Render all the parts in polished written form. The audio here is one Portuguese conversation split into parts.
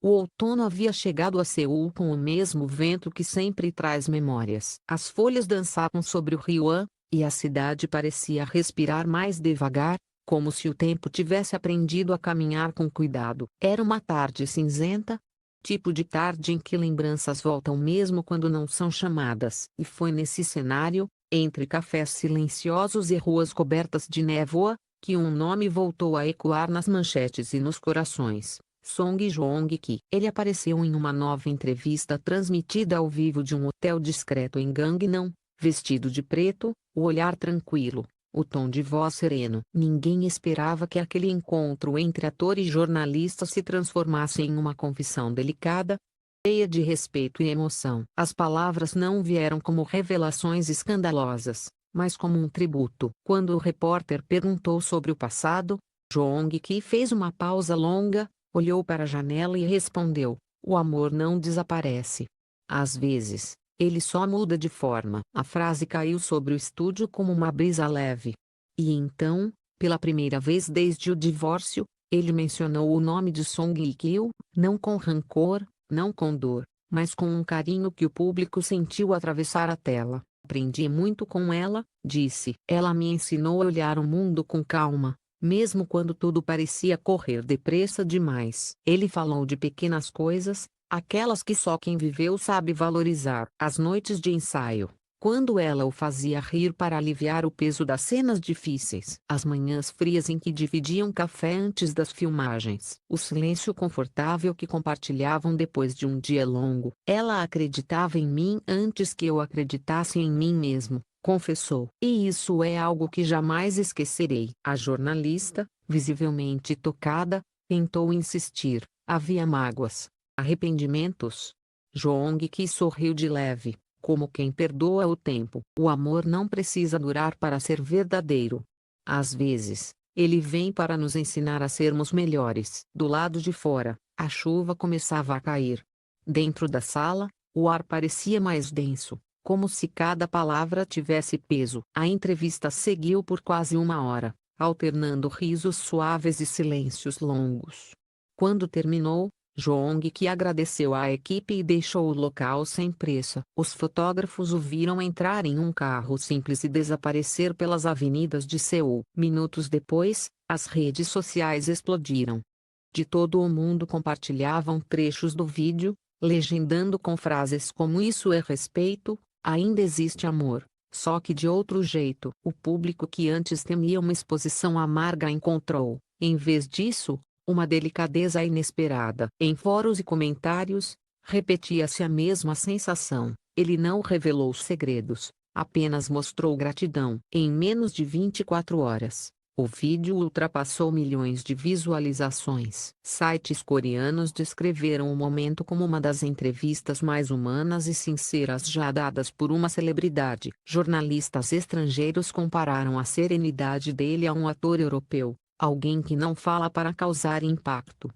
O outono havia chegado a Seul com o mesmo vento que sempre traz memórias. As folhas dançavam sobre o Ryuan, e a cidade parecia respirar mais devagar, como se o tempo tivesse aprendido a caminhar com cuidado. Era uma tarde cinzenta, tipo de tarde em que lembranças voltam mesmo quando não são chamadas. E foi nesse cenário, entre cafés silenciosos e ruas cobertas de névoa, que um nome voltou a ecoar nas manchetes e nos corações. Song Joong-ki. Ele apareceu em uma nova entrevista transmitida ao vivo de um hotel discreto em Gangnam, vestido de preto, o olhar tranquilo, o tom de voz sereno. Ninguém esperava que aquele encontro entre ator e jornalista se transformasse em uma confissão delicada, cheia de respeito e emoção. As palavras não vieram como revelações escandalosas, mas como um tributo. Quando o repórter perguntou sobre o passado, Joong-ki fez uma pausa longa, olhou para a janela e respondeu: "O amor não desaparece. Às vezes, ele só muda de forma." A frase caiu sobre o estúdio como uma brisa leve. E então, pela primeira vez desde o divórcio, ele mencionou o nome de Song Hye-kyo, não com rancor, não com dor, mas com um carinho que o público sentiu atravessar a tela. "Aprendi muito com ela", disse. "Ela me ensinou a olhar o mundo com calma, mesmo quando tudo parecia correr depressa demais." Ele falou de pequenas coisas, aquelas que só quem viveu sabe valorizar. As noites de ensaio, quando ela o fazia rir para aliviar o peso das cenas difíceis. As manhãs frias em que dividiam café antes das filmagens. O silêncio confortável que compartilhavam depois de um dia longo. "Ela acreditava em mim antes que eu acreditasse em mim mesmo", confessou. "E isso é algo que jamais esquecerei." A jornalista, visivelmente tocada, tentou insistir. "Havia mágoas, arrependimentos?" Joong-ki sorriu de leve, como quem perdoa o tempo. "O amor não precisa durar para ser verdadeiro. Às vezes, ele vem para nos ensinar a sermos melhores." Do lado de fora, a chuva começava a cair. Dentro da sala, o ar parecia mais denso, como se cada palavra tivesse peso. A entrevista seguiu por quase uma hora, alternando risos suaves e silêncios longos. Quando terminou, Joong-ki agradeceu à equipe e deixou o local sem pressa. Os fotógrafos o viram entrar em um carro simples e desaparecer pelas avenidas de Seul. Minutos depois, as redes sociais explodiram. De todo o mundo compartilhavam trechos do vídeo, legendando com frases como "Isso é respeito, ainda existe amor, só que de outro jeito." O público que antes temia uma exposição amarga encontrou, em vez disso, uma delicadeza inesperada. Em fóruns e comentários, repetia-se a mesma sensação: ele não revelou segredos, apenas mostrou gratidão. Em menos de 24 horas, o vídeo ultrapassou milhões de visualizações. Sites coreanos descreveram o momento como uma das entrevistas mais humanas e sinceras já dadas por uma celebridade. Jornalistas estrangeiros compararam a serenidade dele a um ator europeu, alguém que não fala para causar impacto,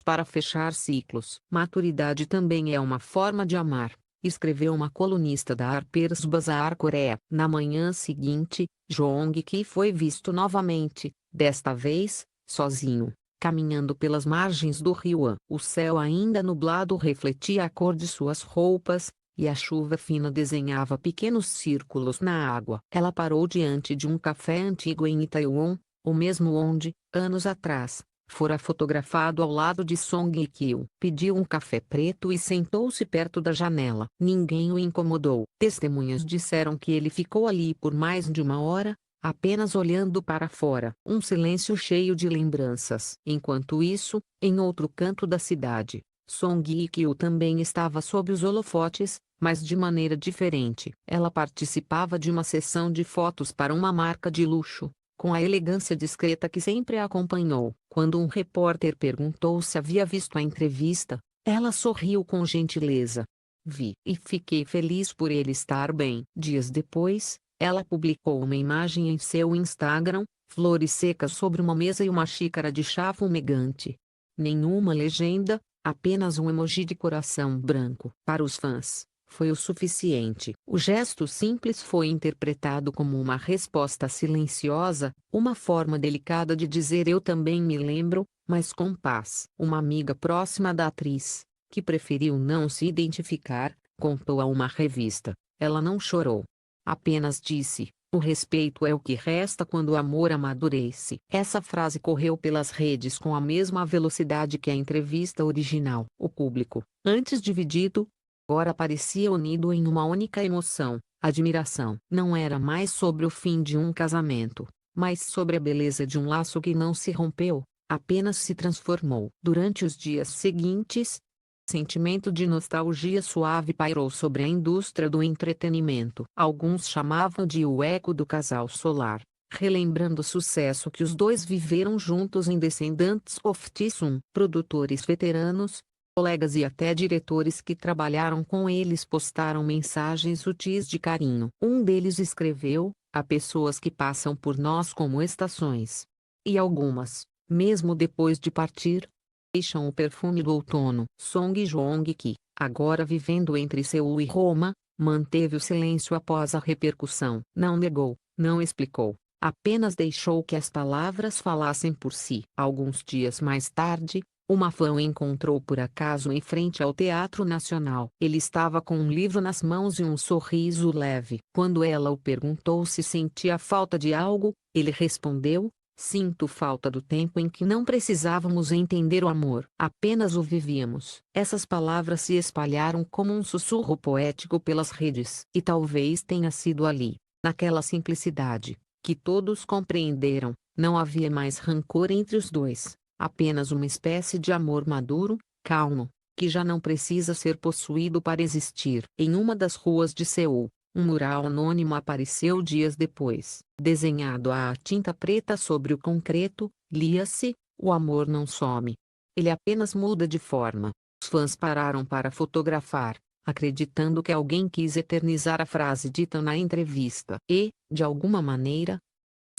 para fechar ciclos. "Maturidade também é uma forma de amar", escreveu uma colunista da Harper's Bazaar Coreia. Na manhã seguinte, Joong-ki foi visto novamente, desta vez, sozinho, caminhando pelas margens do Ryuan. O céu ainda nublado refletia a cor de suas roupas, e a chuva fina desenhava pequenos círculos na água. Ela parou diante de um café antigo em Itaewon, o mesmo onde, anos atrás, fora fotografado ao lado de Song Hye-kyo. Pediu um café preto e sentou-se perto da janela. Ninguém o incomodou. Testemunhas disseram que ele ficou ali por mais de uma hora, apenas olhando para fora. Um silêncio cheio de lembranças. Enquanto isso, em outro canto da cidade, Song Hye-kyo também estava sob os holofotes, mas de maneira diferente. Ela participava de uma sessão de fotos para uma marca de luxo, com a elegância discreta que sempre a acompanhou. Quando um repórter perguntou se havia visto a entrevista, ela sorriu com gentileza. "Vi, e fiquei feliz por ele estar bem." Dias depois, ela publicou uma imagem em seu Instagram, flores secas sobre uma mesa e uma xícara de chá fumegante. Nenhuma legenda, apenas um emoji de coração branco. Para os fãs, Foi o suficiente. O gesto simples foi interpretado como uma resposta silenciosa, uma forma delicada de dizer eu também me lembro, mas com paz. Uma amiga próxima da atriz, que preferiu não se identificar, contou a uma revista. Ela não chorou. Apenas disse: o respeito é o que resta quando o amor amadurece. Essa frase correu pelas redes com a mesma velocidade que a entrevista original. O público, antes dividido, agora parecia unido em uma única emoção, admiração. Não era mais sobre o fim de um casamento, mas sobre a beleza de um laço que não se rompeu, apenas se transformou. Durante os dias seguintes, sentimento de nostalgia suave pairou sobre a indústria do entretenimento. Alguns chamavam de o eco do casal solar, relembrando o sucesso que os dois viveram juntos em Descendants of Tissum. Produtores veteranos, colegas e até diretores que trabalharam com eles postaram mensagens sutis de carinho. Um deles escreveu: há pessoas que passam por nós como estações. E algumas, mesmo depois de partir, deixam o perfume do outono. Song Joong Ki, agora vivendo entre Seul e Roma, manteve o silêncio após a repercussão. Não negou, não explicou, apenas deixou que as palavras falassem por si. Alguns dias mais tarde, uma fã o encontrou por acaso em frente ao Teatro Nacional. Ele estava com um livro nas mãos e um sorriso leve. Quando ela o perguntou se sentia falta de algo, ele respondeu: sinto falta do tempo em que não precisávamos entender o amor, apenas o vivíamos. Essas palavras se espalharam como um sussurro poético pelas redes. E talvez tenha sido ali, naquela simplicidade, que todos compreenderam: não havia mais rancor entre os dois, apenas uma espécie de amor maduro, calmo, que já não precisa ser possuído para existir. Em uma das ruas de Seul, um mural anônimo apareceu dias depois. Desenhado à tinta preta sobre o concreto, lia-se: o amor não some. Ele apenas muda de forma. Os fãs pararam para fotografar, acreditando que alguém quis eternizar a frase dita na entrevista. E, de alguma maneira,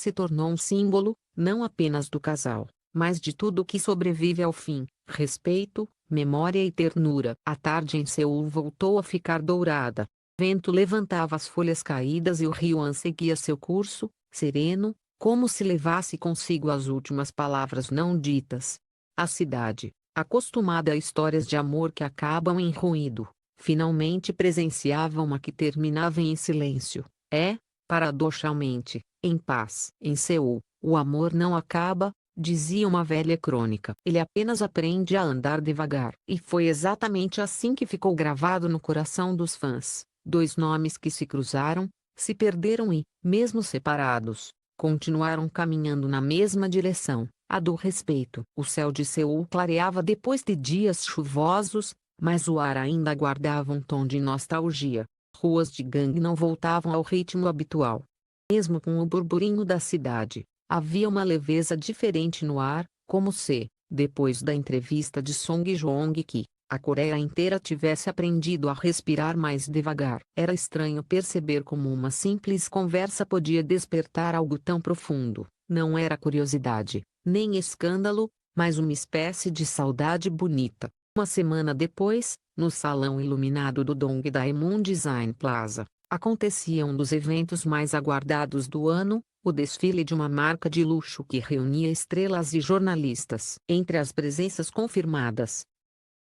se tornou um símbolo, não apenas do casal, mas de tudo que sobrevive ao fim: respeito, memória e ternura. A tarde em Seul voltou a ficar dourada. O vento levantava as folhas caídas e o Ryuan seguia seu curso, sereno, como se levasse consigo as últimas palavras não ditas. A cidade, acostumada a histórias de amor que acabam em ruído, finalmente presenciava uma que terminava em silêncio. Paradoxalmente, em paz. Em Seul, o amor não acaba, dizia uma velha crônica. Ele apenas aprende a andar devagar. E foi exatamente assim que ficou gravado no coração dos fãs. Dois nomes que se cruzaram, se perderam e, mesmo separados, continuaram caminhando na mesma direção, a do respeito. O céu de Seul clareava depois de dias chuvosos, mas o ar ainda guardava um tom de nostalgia. Ruas de Gangue não voltavam ao ritmo habitual. Mesmo com o burburinho da cidade, havia uma leveza diferente no ar, como se, depois da entrevista de Song Joong Ki, a Coreia inteira tivesse aprendido a respirar mais devagar. Era estranho perceber como uma simples conversa podia despertar algo tão profundo. Não era curiosidade, nem escândalo, mas uma espécie de saudade bonita. Uma semana depois, no salão iluminado do Dongdaemun Design Plaza, acontecia um dos eventos mais aguardados do ano, o desfile de uma marca de luxo que reunia estrelas e jornalistas. Entre as presenças confirmadas,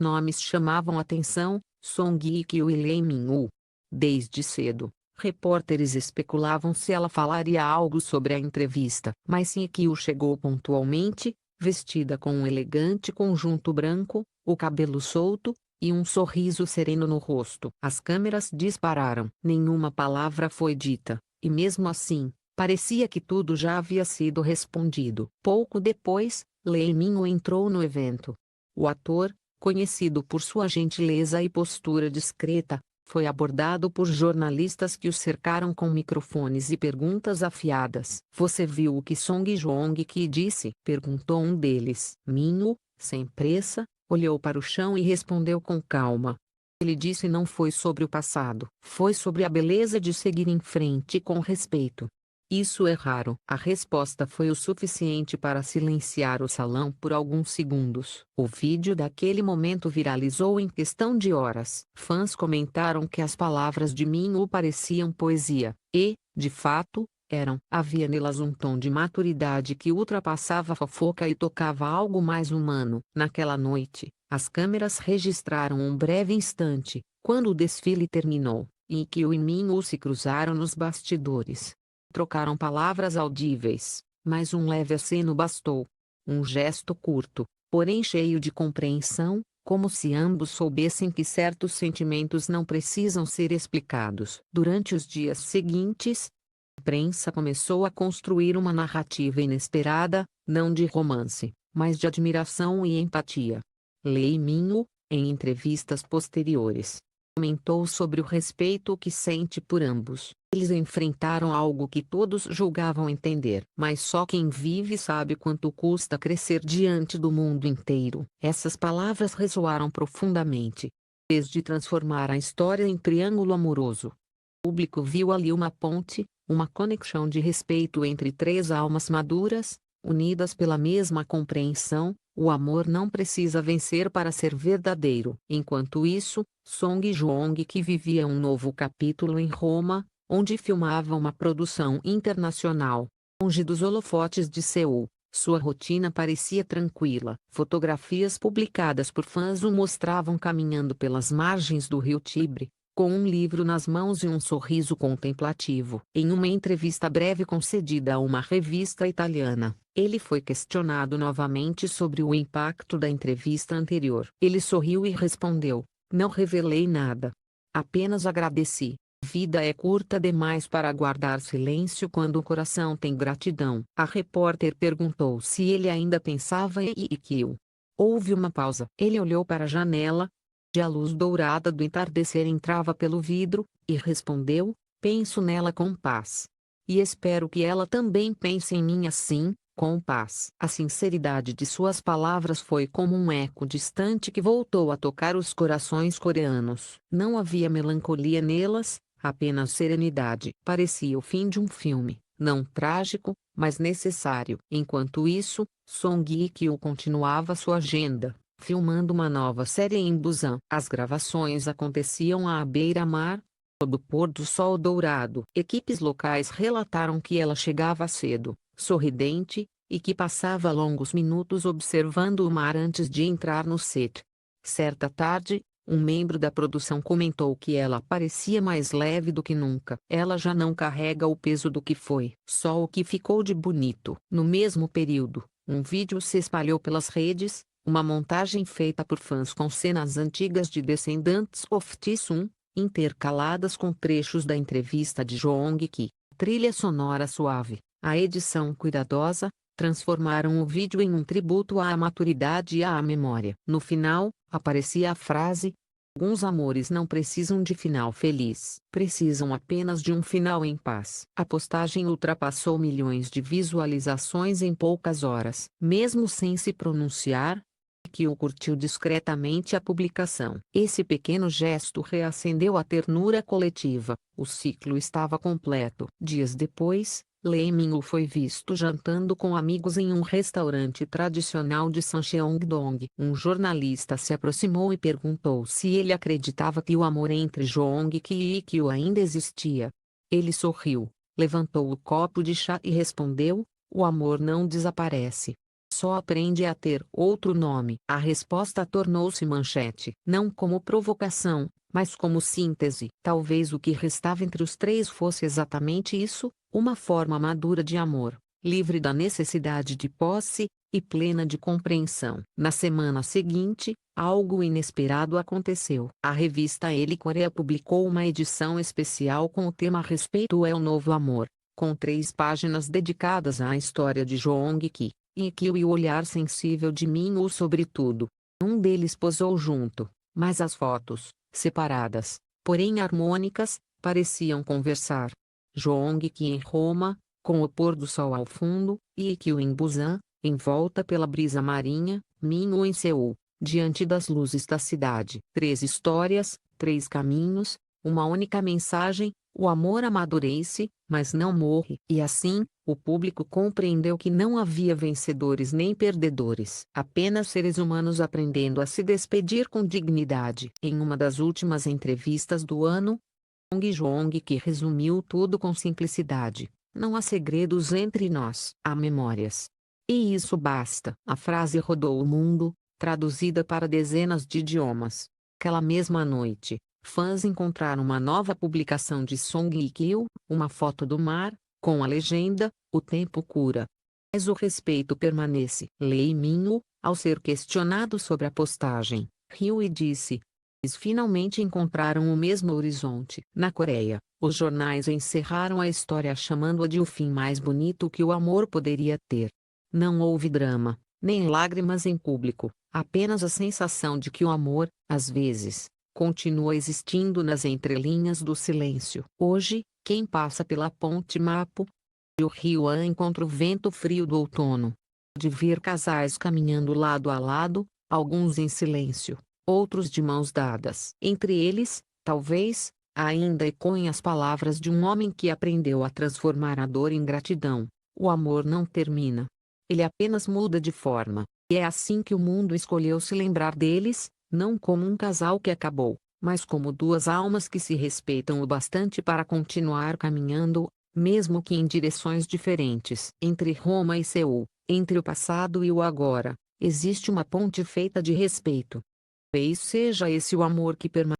nomes chamavam atenção: Song Hye Kyo e Lee Min-woo. Desde cedo, repórteres especulavam se ela falaria algo sobre a entrevista. Mas Hye Kyo chegou pontualmente, vestida com um elegante conjunto branco, o cabelo solto, e um sorriso sereno no rosto. As câmeras dispararam. Nenhuma palavra foi dita, e mesmo assim, parecia que tudo já havia sido respondido. Pouco depois, Lee Min-woo entrou no evento. O ator, conhecido por sua gentileza e postura discreta, foi abordado por jornalistas que o cercaram com microfones e perguntas afiadas. Você viu o que Song Joong Ki disse? Perguntou um deles. Min-woo, sem pressa, olhou para o chão e respondeu com calma. Ele disse não foi sobre o passado. Foi sobre a beleza de seguir em frente com respeito. Isso é raro. A resposta foi o suficiente para silenciar o salão por alguns segundos. O vídeo daquele momento viralizou em questão de horas. Fãs comentaram que as palavras de Minho pareciam poesia, e, de fato, eram. Havia nelas um tom de maturidade que ultrapassava a fofoca e tocava algo mais humano. Naquela noite, as câmeras registraram um breve instante, quando o desfile terminou, em que o e Minho se cruzaram nos bastidores. Trocaram palavras audíveis, mas um leve aceno bastou. Um gesto curto, porém cheio de compreensão, como se ambos soubessem que certos sentimentos não precisam ser explicados. Durante os dias seguintes, a imprensa começou a construir uma narrativa inesperada, não de romance, mas de admiração e empatia. Lei Minho, em entrevistas posteriores, comentou sobre o respeito que sente por ambos. Eles enfrentaram algo que todos julgavam entender, mas só quem vive sabe quanto custa crescer diante do mundo inteiro. Essas palavras ressoaram profundamente. Desde transformar a história em triângulo amoroso, o público viu ali uma ponte, uma conexão de respeito entre três almas maduras, unidas pela mesma compreensão. O amor não precisa vencer para ser verdadeiro. Enquanto isso, Song Joong-ki vivia um novo capítulo em Roma, onde filmava uma produção internacional. Longe dos holofotes de Seul, sua rotina parecia tranquila. Fotografias publicadas por fãs o mostravam caminhando pelas margens do rio Tibre, com um livro nas mãos e um sorriso contemplativo. Em uma entrevista breve concedida a uma revista italiana, ele foi questionado novamente sobre o impacto da entrevista anterior. Ele sorriu e respondeu: "Não revelei nada. Apenas agradeci. Vida é curta demais para guardar silêncio quando o coração tem gratidão." A repórter perguntou se ele ainda pensava em Ikkyo. Houve uma pausa. Ele olhou para a janela, onde a luz dourada do entardecer entrava pelo vidro, e respondeu: "Penso nela com paz. E espero que ela também pense em mim assim, com paz." A sinceridade de suas palavras foi como um eco distante que voltou a tocar os corações coreanos. Não havia melancolia nelas, apenas serenidade. Parecia o fim de um filme, não trágico, mas necessário. Enquanto isso, Song Hye-kyo continuava sua agenda, filmando uma nova série em Busan. As gravações aconteciam à beira-mar, sob o pôr do sol dourado. Equipes locais relataram que ela chegava cedo, sorridente, e que passava longos minutos observando o mar antes de entrar no set. Certa tarde, um membro da produção comentou que ela parecia mais leve do que nunca. Ela já não carrega o peso do que foi. Só o que ficou de bonito. No mesmo período, um vídeo se espalhou pelas redes, uma montagem feita por fãs com cenas antigas de Descendants of Jisung, intercaladas com trechos da entrevista de Joong-ki. Trilha sonora suave, a edição cuidadosa, transformaram o vídeo em um tributo à maturidade e à memória. No final, aparecia a frase: "Alguns amores não precisam de final feliz, precisam apenas de um final em paz." A postagem ultrapassou milhões de visualizações em poucas horas. Mesmo sem se pronunciar, Kyo curtiu discretamente a publicação. Esse pequeno gesto reacendeu a ternura coletiva. O ciclo estava completo. Dias depois, Lee Min-woo foi visto jantando com amigos em um restaurante tradicional de Sancheong-dong. Um jornalista se aproximou e perguntou se ele acreditava que o amor entre Joong-ki e Kyo ainda existia. Ele sorriu, levantou o copo de chá e respondeu: "O amor não desaparece. Só aprende a ter outro nome." A resposta tornou-se manchete. Não como provocação, mas como síntese. Talvez o que restava entre os três fosse exatamente isso: uma forma madura de amor, livre da necessidade de posse, e plena de compreensão. Na semana seguinte, algo inesperado aconteceu. A revista Elle Coreia publicou uma edição especial com o tema "Respeito é o Novo Amor", com 3 páginas dedicadas à história de Joong-ki, Ikkyo e o olhar sensível de Min-woo sobre tudo. Um deles posou junto, mas as fotos, separadas, porém harmônicas, pareciam conversar. Joong-ki em Roma, com o pôr do sol ao fundo, e Ikkyo em Busan, envolta pela brisa marinha, Min-woo em Seul, diante das luzes da cidade. 3 histórias, 3 caminhos, uma única mensagem: O amor amadurece, mas não morre. E assim, o público compreendeu que não havia vencedores nem perdedores, apenas seres humanos aprendendo a se despedir com dignidade. Em uma das últimas entrevistas do ano, Jong Jong que resumiu tudo com simplicidade: não há segredos entre nós, há memórias. E isso basta. A frase rodou o mundo, traduzida para dezenas de idiomas. Aquela mesma noite, fãs encontraram uma nova publicação de Song Hye Kyo, uma foto do mar, com a legenda: "O tempo cura. Mas o respeito permanece." Lee Min-woo, ao ser questionado sobre a postagem, riu e disse: "Eles finalmente encontraram o mesmo horizonte." Na Coreia, os jornais encerraram a história chamando-a de o fim mais bonito que o amor poderia ter. Não houve drama, nem lágrimas em público, apenas a sensação de que o amor, às vezes, continua existindo nas entrelinhas do silêncio. Hoje, quem passa pela ponte Mapo e o Ryuan encontra o vento frio do outono. De ver casais caminhando lado a lado, alguns em silêncio, outros de mãos dadas. Entre eles, talvez, ainda ecoem as palavras de um homem que aprendeu a transformar a dor em gratidão: o amor não termina. Ele apenas muda de forma. E é assim que o mundo escolheu se lembrar deles, não como um casal que acabou, mas como duas almas que se respeitam o bastante para continuar caminhando, mesmo que em direções diferentes. Entre Roma e Seul, entre o passado e o agora, existe uma ponte feita de respeito. Talvez seja esse o amor que permanece.